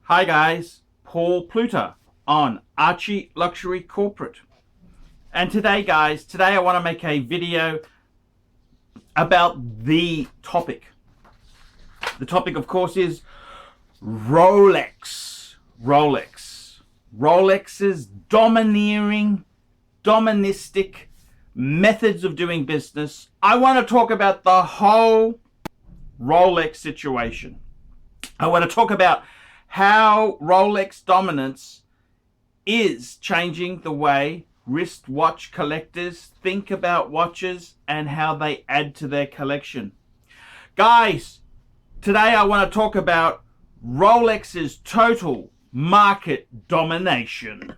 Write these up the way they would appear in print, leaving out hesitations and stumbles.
Hi guys, Paul Pluter on ArchieLuxury Corporate. And today guys, I want to make a video about the topic. The topic of course is Rolex. Rolex's domineering, doministic methods of doing business. I want to talk about the whole Rolex situation. I want to talk about how Rolex dominance is changing the way wristwatch collectors think about watches and how they add to their collection. Guys, today I want to talk about Rolex's total market domination.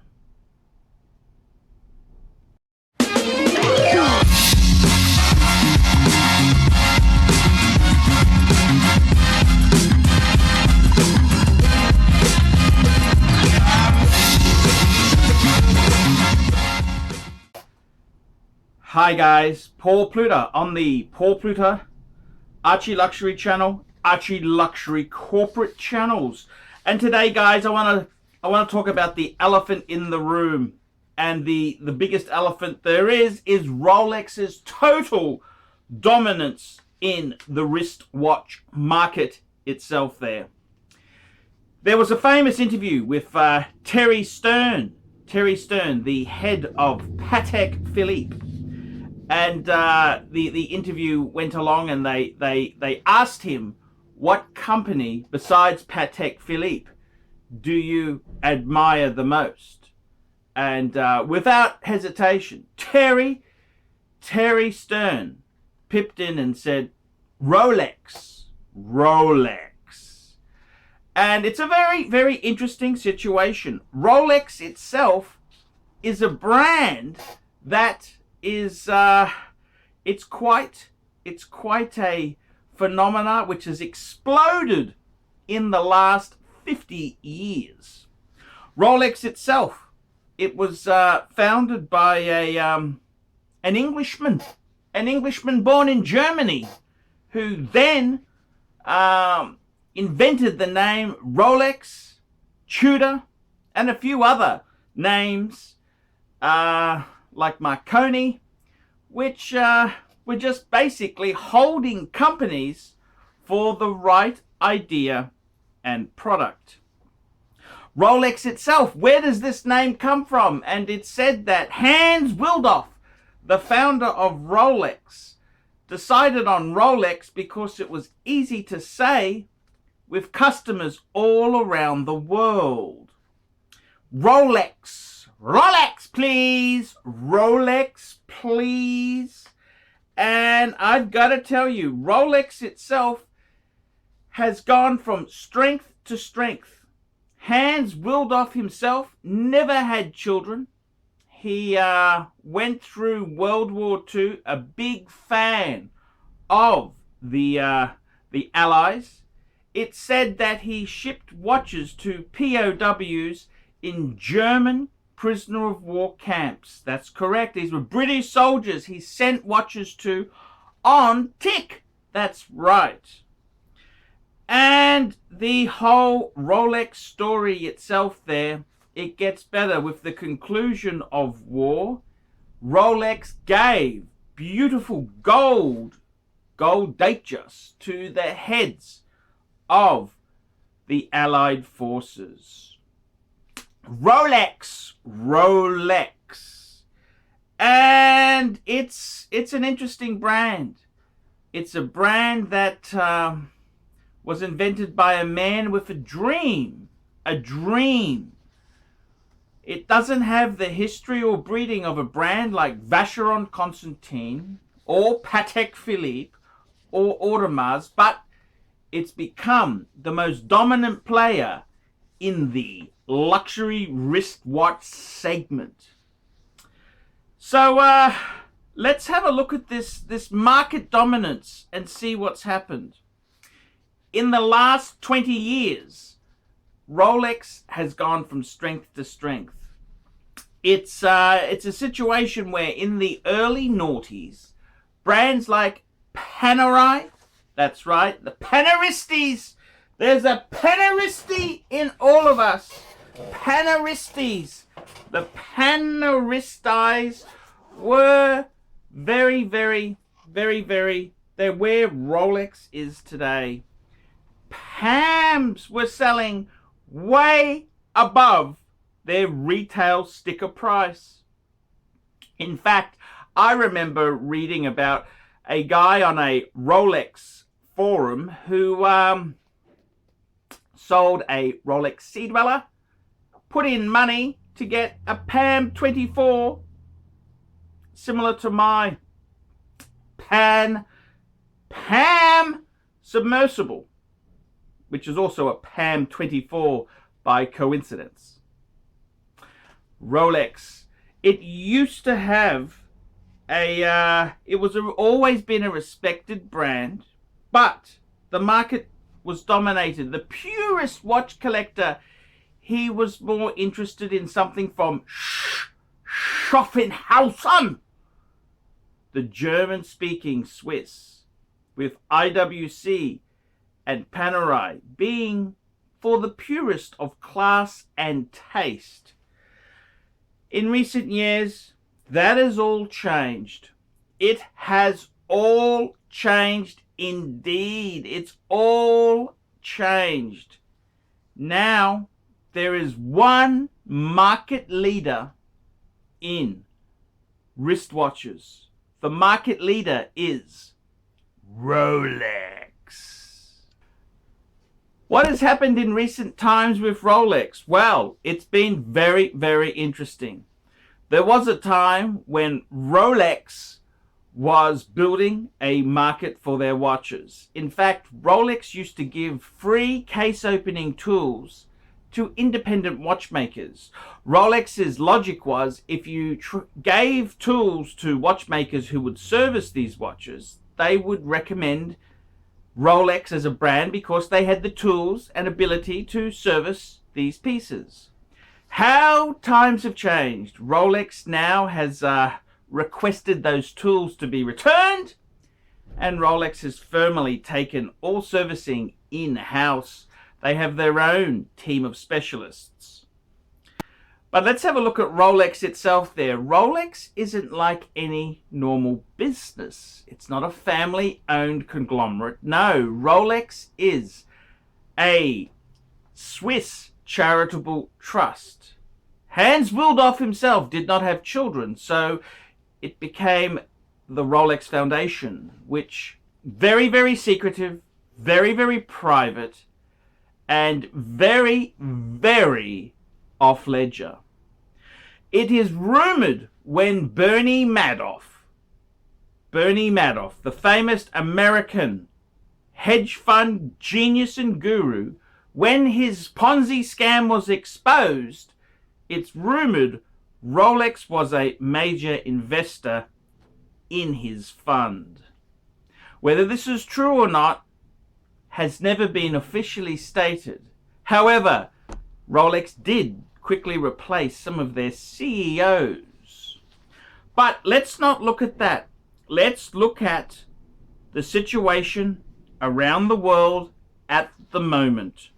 Hi guys, Paul Pluter on the Paul Pluter ArchieLuxury channel, ArchieLuxury corporate channels. And today guys, I want to talk about the elephant in the room. And the biggest elephant there is Rolex's total dominance in the wristwatch market itself there. There was a famous interview with Terry Stern, the head of Patek Philippe. And the interview went along and they asked him, what company besides Patek Philippe do you admire the most? And without hesitation, Terry Stern pipped in and said, Rolex. And it's a very, very interesting situation. Rolex itself is a brand that is it's quite a phenomena which has exploded in the last 50 years. Rolex itself, it was founded by an Englishman born in Germany, who then invented the name Rolex, Tudor, and a few other names like Marconi, which were just basically holding companies for the right idea and product. Rolex itself, where does this name come from? And it's said that Hans Willdorf, the founder of Rolex, decided on Rolex because it was easy to say with customers all around the world. Rolex, please. Rolex, please. And I've got to tell you, Rolex itself has gone from strength to strength. Hans Willdorf himself never had children. He went through World War II, a big fan of the Allies. It's said that he shipped watches to POWs in German prisoner of war camps. That's correct. These were British soldiers he sent watches to on tick. That's right. And the whole Rolex story itself there, it gets better. With the conclusion of war, Rolex gave beautiful gold datejust to the heads of the Allied forces. Rolex. And it's an interesting brand. It's a brand that was invented by a man with a dream. It doesn't have the history or breeding of a brand like Vacheron Constantin or Patek Philippe or Audemars, but it's become the most dominant player in the luxury wristwatch segment. So let's have a look at this market dominance and see what's happened. In the last 20 years, Rolex has gone from strength to strength. It's a situation where in the early noughties, brands like Panerai, that's right, the Paneristes, there's a Paneristi in all us. Panaristes. The Panaristes were very, very, very, very, they're where Rolex is today. Pams were selling way above their retail sticker price. In fact, I remember reading about a guy on a Rolex forum who sold a Rolex Sea Dweller, put in money to get a PAM 24 similar to my Pam submersible, which is also a PAM 24 by coincidence. Rolex, it used to have it was always been a respected brand, but the market was dominated. The purist watch collector, he was more interested in something from Schaffenhausen, the German-speaking Swiss, with IWC and Panerai being for the purist of class and taste. In recent years, that has all changed. It has all changed indeed. It's all changed. Now, there is one market leader in wristwatches. The market leader is Rolex. What has happened in recent times with Rolex? Well, it's been very, very interesting. There was a time when Rolex was building a market for their watches. In fact, Rolex used to give free case opening tools to independent watchmakers. Rolex's logic was, if you gave tools to watchmakers who would service these watches, they would recommend Rolex as a brand because they had the tools and ability to service these pieces. How times have changed. Rolex now has requested those tools to be returned, and Rolex has firmly taken all servicing in-house. They have their own team of specialists. But let's have a look at Rolex itself there. Rolex isn't like any normal business. It's not a family-owned conglomerate. No, Rolex is a Swiss charitable trust. Hans Willdorf himself did not have children, so it became the Rolex Foundation, which very, very secretive, very, very private, and very, very off-ledger. It is rumored when Bernie Madoff, the famous American hedge fund genius and guru, when his Ponzi scam was exposed, it's rumored Rolex was a major investor in his fund. Whether this is true or not has never been officially stated. However, Rolex did quickly replace some of their CEOs. But let's not look at that. Let's look at the situation around the world at the moment.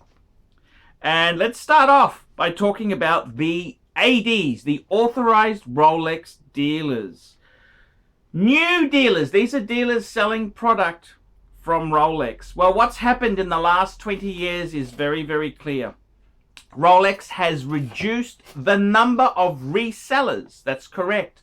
And let's start off by talking about the ADs, the authorized Rolex dealers. New dealers, these are dealers selling product from Rolex. Well, what's happened in the last 20 years is very, very clear. Rolex has reduced the number of resellers. That's correct.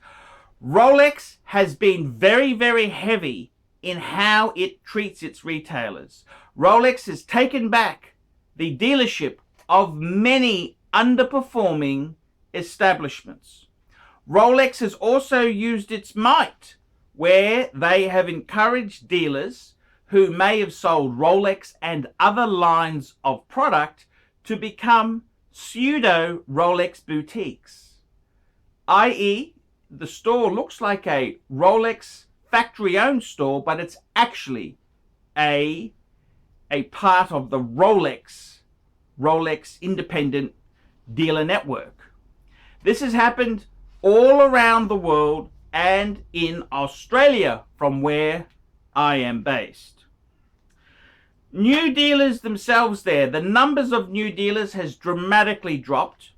Rolex has been very, very heavy in how it treats its retailers. Rolex has taken back the dealership of many underperforming establishments. Rolex has also used its might where they have encouraged dealers who may have sold Rolex and other lines of product to become pseudo Rolex boutiques, i.e. the store looks like a Rolex factory-owned store, but it's actually a part of the Rolex independent dealer network. This has happened all around the world and in Australia, from where I am based. New dealers themselves there, the numbers of new dealers has dramatically dropped.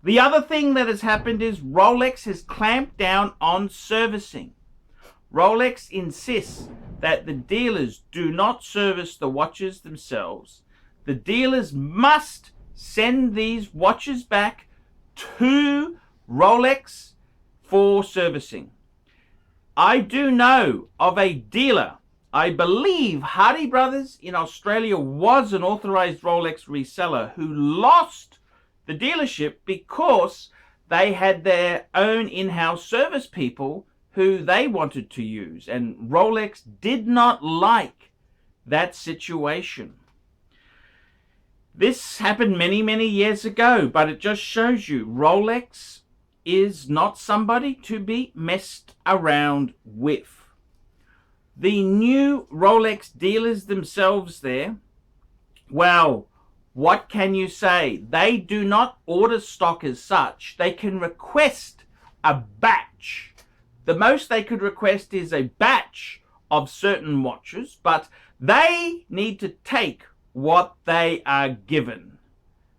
The other thing that has happened is Rolex has clamped down on servicing. Rolex insists that the dealers do not service the watches themselves. The dealers must send these watches back to Rolex for servicing. I do know of a dealer, I believe Hardy Brothers in Australia was an authorized Rolex reseller who lost the dealership because they had their own in-house service people who they wanted to use, and Rolex did not like that situation. This happened many, many years ago, but it just shows you Rolex is not somebody to be messed around with. The new Rolex dealers themselves there, well, what can you say? They do not order stock as such. They can request a batch. The most they could request is a batch of certain watches, but they need to take what they are given.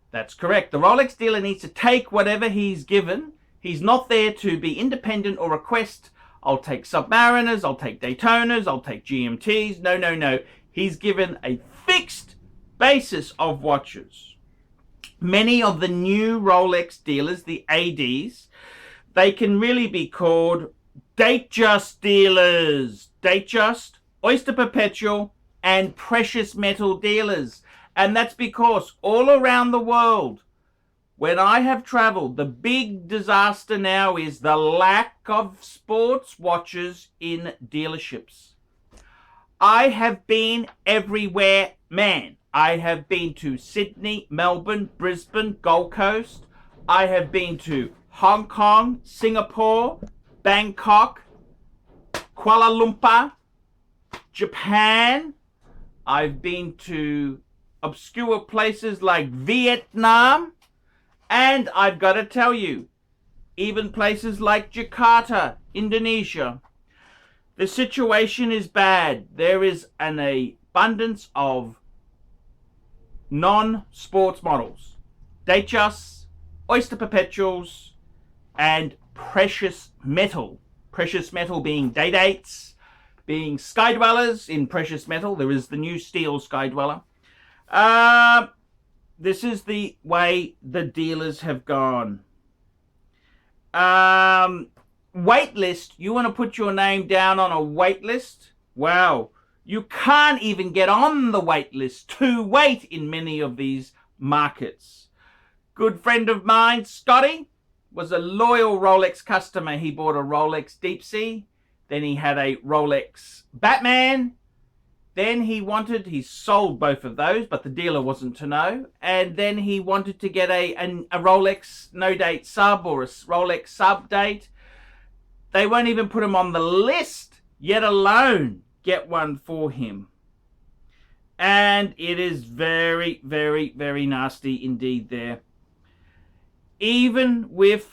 That's correct. The Rolex dealer needs to take whatever he's given. He's not there to be independent or request, I'll take Submariners, I'll take Daytonas, I'll take GMTs. No, no, no. He's given a fixed basis of watches. Many of the new Rolex dealers, the ADs, they can really be called Datejust dealers. Datejust, Oyster Perpetual, and precious metal dealers. And that's because all around the world, when I have traveled, the big disaster now is the lack of sports watches in dealerships. I have been everywhere, man. I have been to Sydney, Melbourne, Brisbane, Gold Coast. I have been to Hong Kong, Singapore, Bangkok, Kuala Lumpur, Japan. I've been to obscure places like Vietnam. And I've got to tell you, even places like Jakarta, Indonesia, the situation is bad. There is an abundance of non-sports models, Datejusts, Oyster Perpetuals, and precious metal. Precious metal being Day-Dates, being Sky Dwellers in precious metal. There is the new steel Sky Dweller. This is the way the dealers have gone. Wait list. You want to put your name down on a wait list? Wow. You can't even get on the wait list to wait in many of these markets. Good friend of mine, Scotty, was a loyal Rolex customer. He bought a Rolex Deep Sea. Then he had a Rolex Batman. Then he sold both of those, but the dealer wasn't to know. And then he wanted to get a Rolex no-date sub or a Rolex sub-date. They won't even put him on the list, yet alone get one for him. And it is very, very, very nasty indeed there. Even with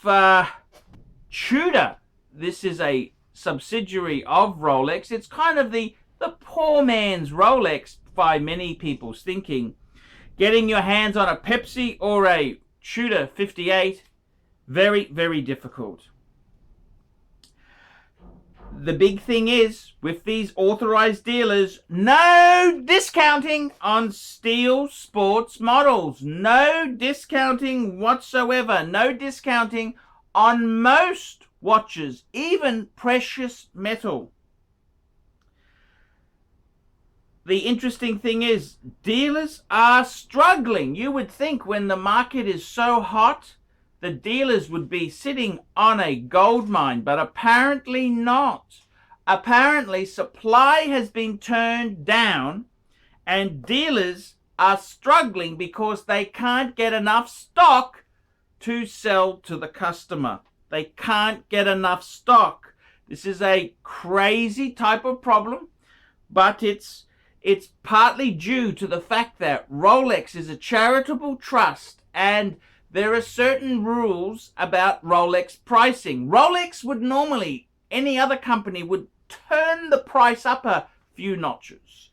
Tudor, this is a subsidiary of Rolex. It's kind of the poor man's Rolex by many people's thinking. Getting your hands on a Pepsi or a Tudor 58, very, very difficult. The big thing is, with these authorized dealers, no discounting on steel sports models. No discounting whatsoever. No discounting on most watches, even precious metal. The interesting thing is, dealers are struggling. You would think when the market is so hot, the dealers would be sitting on a gold mine, but apparently not. Apparently, supply has been turned down, and dealers are struggling because they can't get enough stock to sell to the customer. They can't get enough stock. This is a crazy type of problem, but it's partly due to the fact that Rolex is a charitable trust and there are certain rules about Rolex pricing. Rolex would normally, any other company would turn the price up a few notches.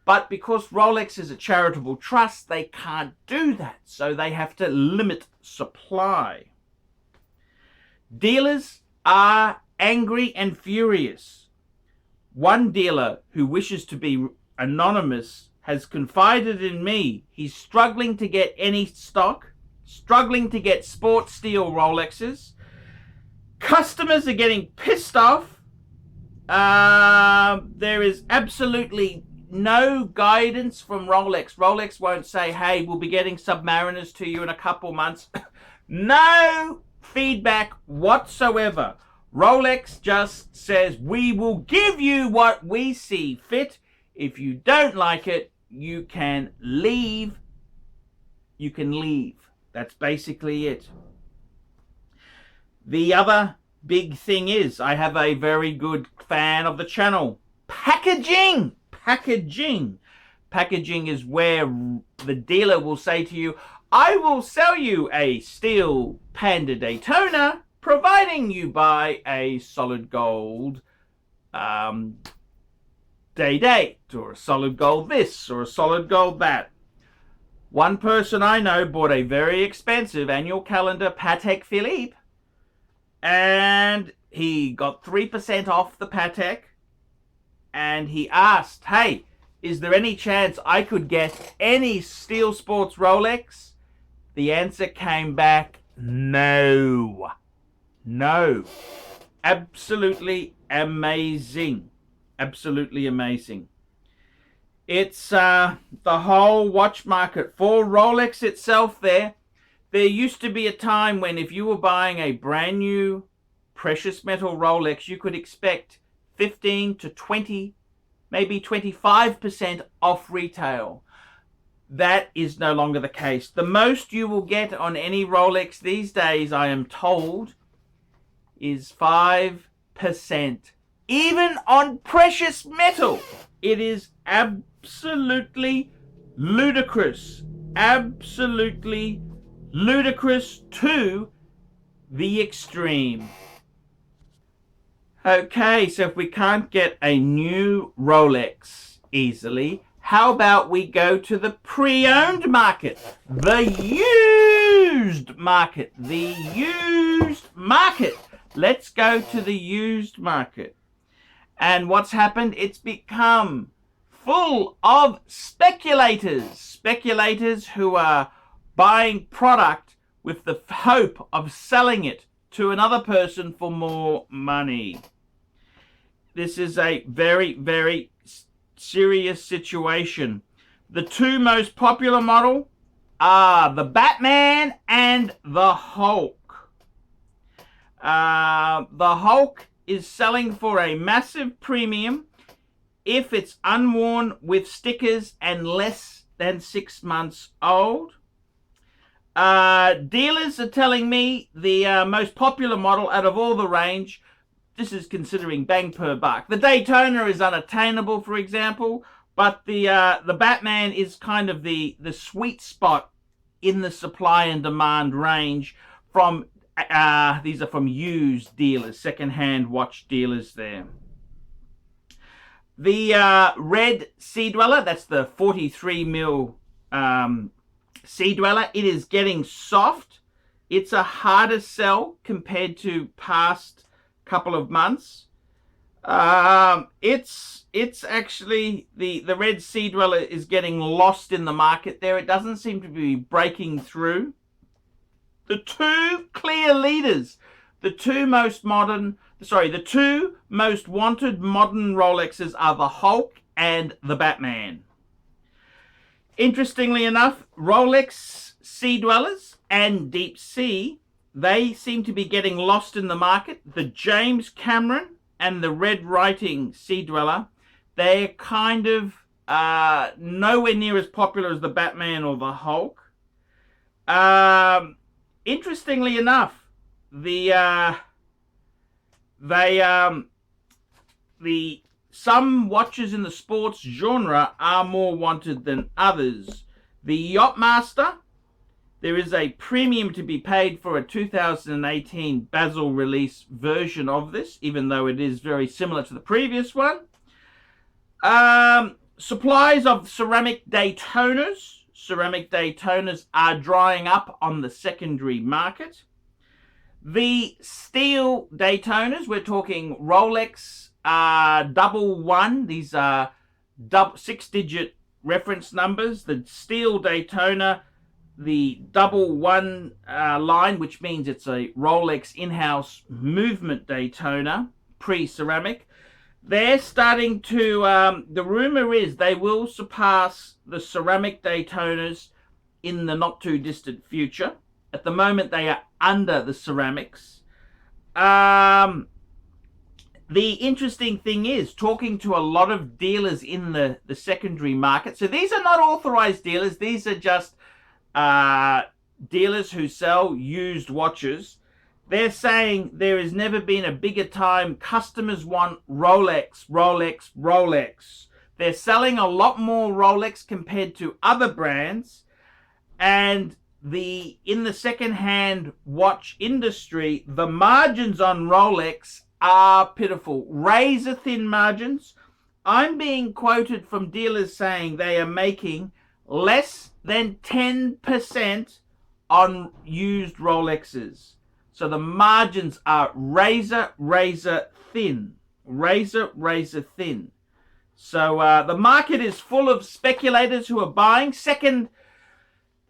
But because Rolex is a charitable trust, they can't do that. So they have to limit supply. Dealers are angry and furious. One dealer who wishes to be anonymous has confided in me. He's struggling to get any stock, struggling to get sport steel Rolexes. Customers are getting pissed off. There is absolutely no guidance from Rolex. Rolex won't say, hey, we'll be getting Submariners to you in a couple months. No feedback whatsoever. Rolex just says, we will give you what we see fit. If you don't like it, you can leave. You can leave. That's basically it. The other big thing is, I have a very good fan of the channel. Packaging. Packaging. Packaging is where the dealer will say to you, I will sell you a steel Panda Daytona, providing you buy a solid gold day-date, or a solid gold this, or a solid gold that. One person I know bought a very expensive annual calendar Patek Philippe, and he got 3% off the Patek, and he asked, hey, is there any chance I could get any Steel Sports Rolex? The answer came back, no. No. Absolutely amazing. Absolutely amazing. It's the whole watch market. For Rolex itself there used to be a time when if you were buying a brand new precious metal Rolex, you could expect 15 to 20, maybe 25% off retail. That is no longer the case. The most you will get on any Rolex these days, I am told, is 5%. Even on precious metal. It is absolutely ludicrous. Absolutely ludicrous to the extreme. Okay, so if we can't get a new Rolex easily, how about we go to the pre-owned market? The used market. The used market. Let's go to the used market. And what's happened? It's become full of speculators. Speculators who are buying product with the hope of selling it to another person for more money. This is a very, very serious situation. The two most popular model are the Batman and the Hulk. The Hulk is selling for a massive premium if it's unworn with stickers and less than 6 months old. Dealers are telling me the most popular model out of all the range, this is considering bang per buck. The Daytona is unattainable, for example, but the Batman is kind of the sweet spot in the supply and demand range from these are from used dealers, second-hand watch dealers there. The red Sea Dweller, that's the 43mm Sea Dweller, it is getting soft. It's a harder sell compared to past couple of months. It's actually the red Sea Dweller is getting lost in the market there. It doesn't seem to be breaking through. The two clear leaders, the two most wanted modern Rolexes are the Hulk and the Batman. Interestingly enough, Rolex Sea Dwellers and Deep Sea, they seem to be getting lost in the market. The James Cameron and the Red Writing Sea Dweller, they're kind of nowhere near as popular as the Batman or the Hulk. Interestingly enough, some watches in the sports genre are more wanted than others. The Yachtmaster, there is a premium to be paid for a 2018 Basel release version of this, even though it is very similar to the previous one. Supplies of ceramic Daytonas. Ceramic Daytonas are drying up on the secondary market. The steel Daytonas, we're talking Rolex double one. These are 6-digit reference numbers. The steel Daytona, the double one line, which means it's a Rolex in-house movement Daytona, pre-ceramic. They're starting to, the rumor is they will surpass the ceramic Daytonas in the not too distant future. At the moment, they are under the ceramics. The interesting thing is, talking to a lot of dealers in the secondary market. So these are not authorized dealers. These are just dealers who sell used watches. They're saying there has never been a bigger time. Customers want Rolex, Rolex, Rolex. They're selling a lot more Rolex compared to other brands. And in the second-hand watch industry, the margins on Rolex are pitiful. Razor-thin margins. I'm being quoted from dealers saying they are making less than 10% on used Rolexes. So the margins are razor thin. Razor thin. So the market is full of speculators who are buying.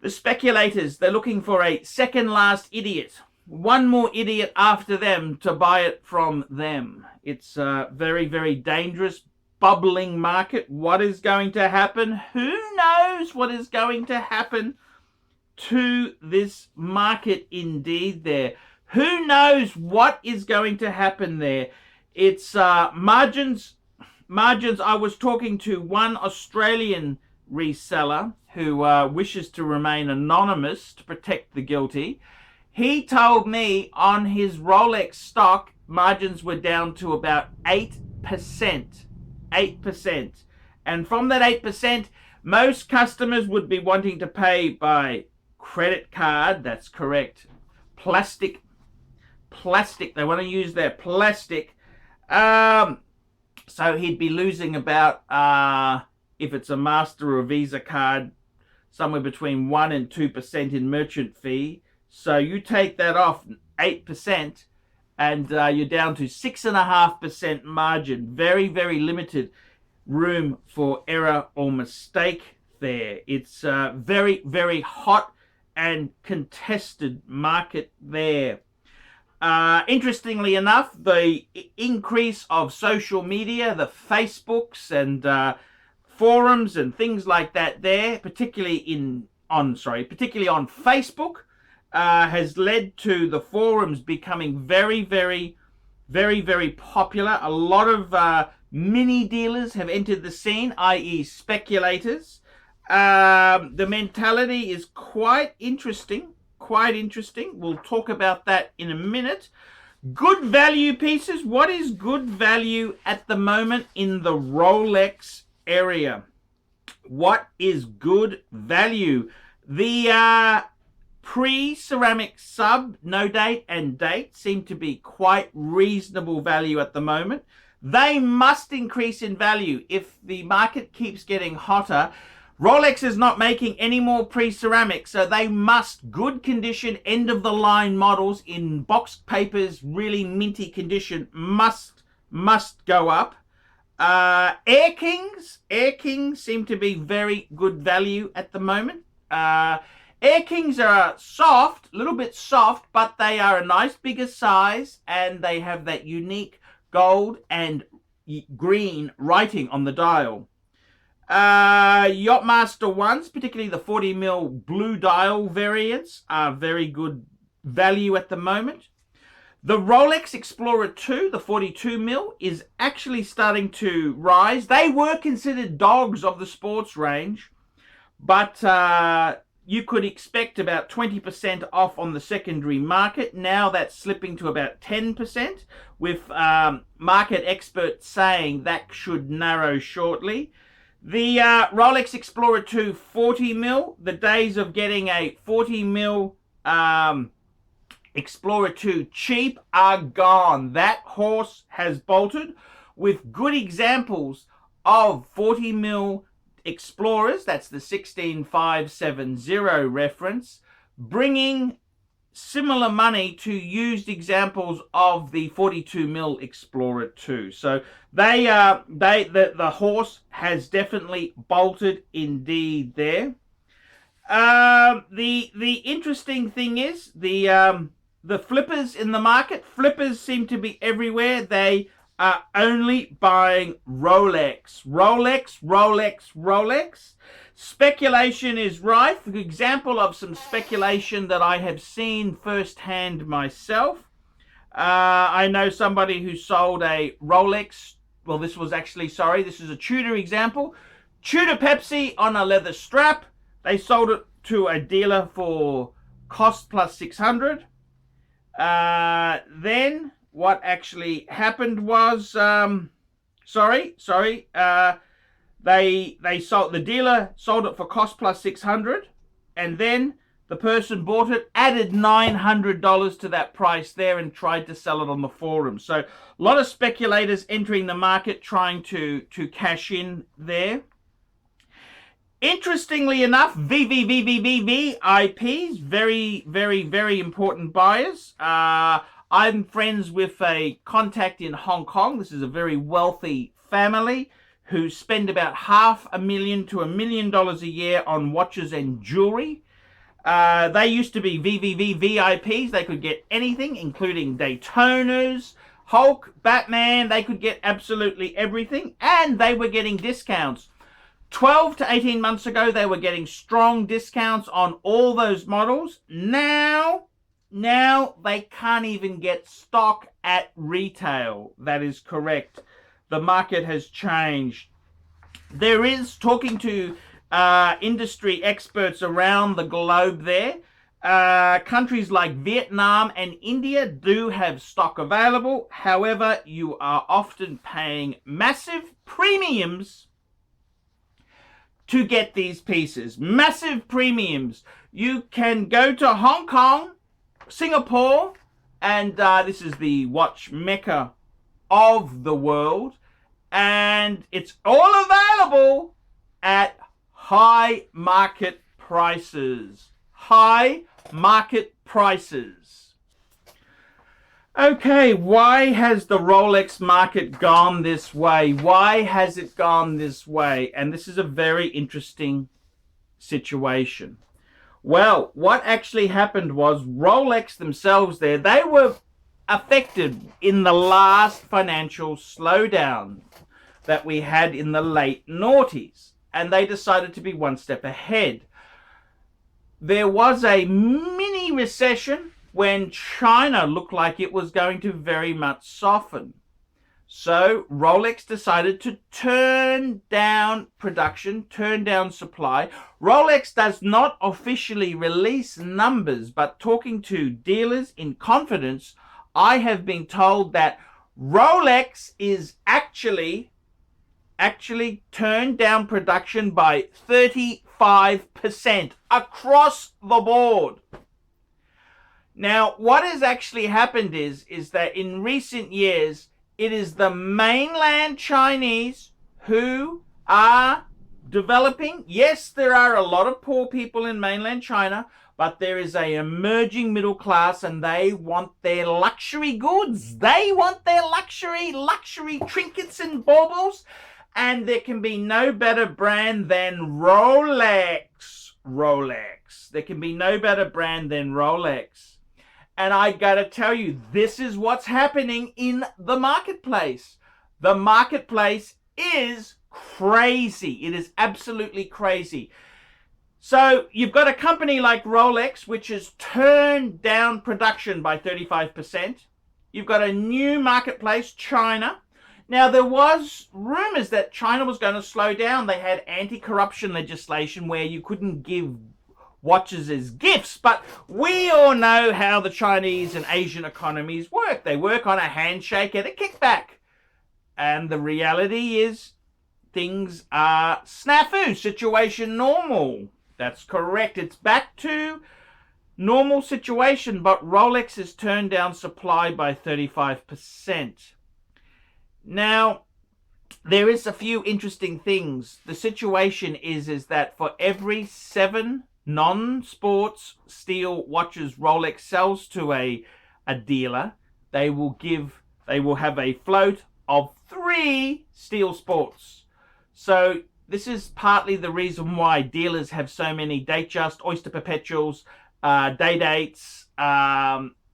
The speculators, they're looking for a second last idiot. One more idiot after them to buy it from them. It's a very dangerous, bubbling market. What is going to happen? Who knows what is going to happen to this market indeed there? Who knows what is going to happen there? It's margins. I was talking to one Australian reseller who wishes to remain anonymous to protect the guilty. He told me on his Rolex stock, margins were down to about 8%. 8%. And from that 8%, most customers would be wanting to pay by credit card. That's correct. Plastic. They want to use their plastic. So he'd be losing about, if it's a Master or a Visa card, somewhere between 1 and 2% in merchant fee. So you take that off 8%, and you're down to 6.5% margin. Very limited room for error or mistake there. It's very hot and contested market there. Interestingly enough, the increase of social media, the Facebooks and forums and things like that there, particularly on Facebook, has led to the forums becoming very popular. A lot of mini dealers have entered the scene, i.e. speculators. The mentality is quite interesting. We'll talk about that in a minute. Good value pieces. What is good value at the moment in the Rolex area? What is good value? The pre-ceramic sub, no date and date seem to be quite reasonable value at the moment. They must increase in value if the market keeps getting hotter. Rolex is not making any more pre-ceramic, so they must, good condition, end-of-the-line models in box papers, really minty condition, must go up. Air Kings seem to be very good value at the moment. Air Kings are soft, a little bit soft, but they are a nice bigger size, and they have that unique gold and green writing on the dial. Yachtmaster ones, particularly the 40mm blue dial variants, are very good value at the moment. The Rolex Explorer 2, the 42mm, is actually starting to rise. They were considered dogs of the sports range, but you could expect about 20% off on the secondary market. Now that's slipping to about 10%, with market experts saying that should narrow shortly. The Rolex Explorer 2 40mm, the days of getting a 40mm Explorer 2 cheap are gone. That horse has bolted, with good examples of 40mm Explorers, that's the 16570 reference, bringing similar money to used examples of the 42mm Explorer 2. So the horse has definitely bolted indeed there. The interesting thing is the flippers in the market. Flippers seem to be everywhere. They are only buying Rolex. Speculation is rife. An example of some speculation that I have seen firsthand myself. I know somebody who sold a Rolex. Well, this is a Tudor example. Tudor Pepsi on a leather strap. They sold it to a dealer for cost plus 600. Then what actually happened was, the dealer sold it for cost plus 600, and then the person bought it, added $900 to that price there, and tried to sell it on the forum. So a lot of speculators entering the market trying to cash in there. Interestingly enough, VVIPs, very, very, very important buyers. I'm friends with a contact in Hong Kong. This is a very wealthy family who spend about $500,000 to $1 million a year on watches and jewelry. They used to be VVIPs. They could get anything, including Daytonas, Hulk, Batman. They could get absolutely everything, and they were getting discounts. 12 to 18 months ago, they were getting strong discounts on all those models. Now they can't even get stock at retail. That is correct. The market has changed. There is, talking to industry experts around the globe there, countries like Vietnam and India do have stock available. However, you are often paying massive premiums to get these pieces. Massive premiums. You can go to Hong Kong, Singapore, and this is the watch mecca of the world, and it's all available at high market prices. High market prices. Okay, why has the Rolex market gone this way? Why has it gone this way? And this is a very interesting situation. Well, what actually happened was Rolex themselves there, they were affected in the last financial slowdown that we had in the late noughties, and they decided to be one step ahead. There was a mini recession when China looked like it was going to very much soften. So Rolex decided to turn down production, turn down supply. Rolex does not officially release numbers, but talking to dealers in confidence, I have been told that Rolex is actually turned down production by 35% across the board. Now, what has actually happened is that in recent years, it is the mainland Chinese who are developing. Yes, there are a lot of poor people in mainland China, but there is an emerging middle class, and they want their luxury goods. They want their luxury trinkets and baubles, and there can be no better brand than Rolex. There can be no better brand than Rolex. And I gotta tell you, this is what's happening in the marketplace. The marketplace is crazy. It is absolutely crazy. So you've got a company like Rolex, which has turned down production by 35%. You've got a new marketplace, China. Now, there was rumors that China was going to slow down. They had anti-corruption legislation where you couldn't give watches as gifts, but we all know how the Chinese and Asian economies work. They work on a handshake and a kickback. And the reality is things are snafu, situation normal. That's correct. It's back to normal situation, but Rolex has turned down supply by 35%. Now, there is a few interesting things. The situation is that for every 7 non-sports steel watches Rolex sells to a dealer, they will have a float of 3 steel sports. So this is partly the reason why dealers have so many Datejust, Oyster Perpetuals, day dates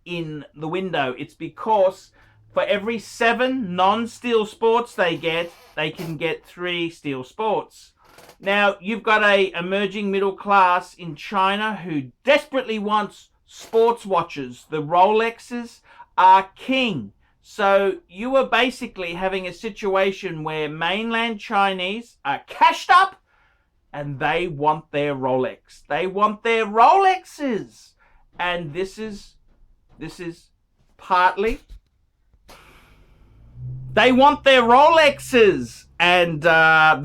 in the window. It's because for every 7 non-steel sports they can get 3 steel sports. Now, you've got a emerging middle class in China who desperately wants sports watches. The Rolexes are king. So you are basically having a situation where mainland Chinese are cashed up and they want their Rolex. They want their Rolexes. And this is partly, they want their Rolexes. And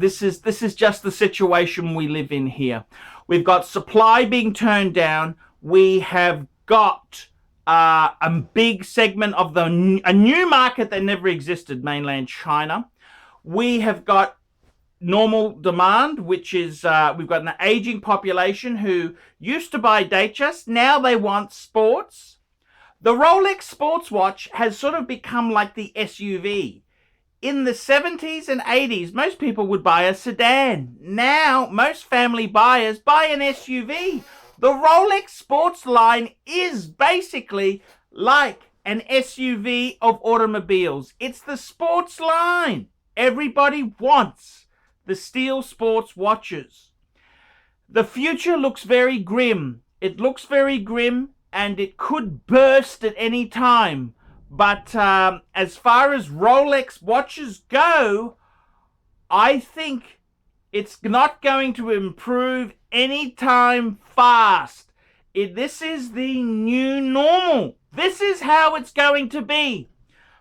this is just the situation we live in here. We've got supply being turned down. We have got a big segment of a new market that never existed, mainland China. We have got normal demand, which is we've got an aging population who used to buy Datejust. Now they want sports. The Rolex sports watch has sort of become like the SUV. In the 70s and 80s, most people would buy a sedan. Now, most family buyers buy an SUV. The Rolex sports line is basically like an SUV of automobiles. It's the sports line. Everybody wants the steel sports watches. The future looks very grim. It looks very grim and it could burst at any time. But as far as Rolex watches go, I think it's not going to improve anytime fast. This is the new normal. This is how it's going to be.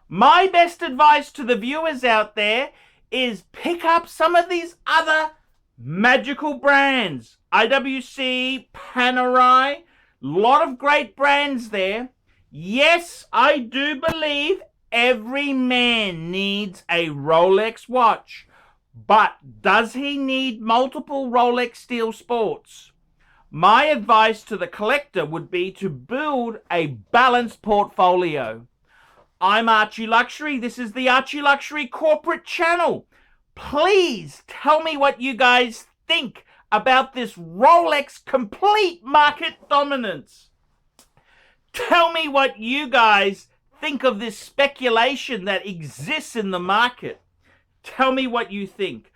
My best advice to the viewers out there is pick up some of these other magical brands. IWC, Panerai, lot of great brands there. Yes, I do believe every man needs a Rolex watch. But does he need multiple Rolex steel sports? My advice to the collector would be to build a balanced portfolio. I'm ArchieLuxury. This is the ArchieLuxury corporate channel. Please tell me what you guys think about this Rolex complete market dominance. Tell me what you guys think of this speculation that exists in the market. Tell me what you think.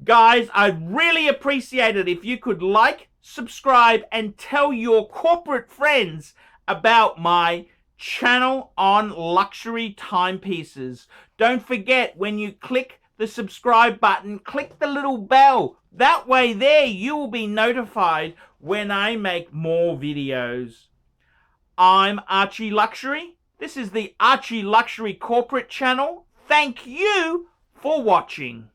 Guys, I'd really appreciate it if you could like, subscribe, and tell your corporate friends about my channel on luxury timepieces. Don't forget, when you click the subscribe button, click the little bell. That way there you will be notified when I make more videos. I'm ArchieLuxury. This is the ArchieLuxury corporate channel. Thank you for watching.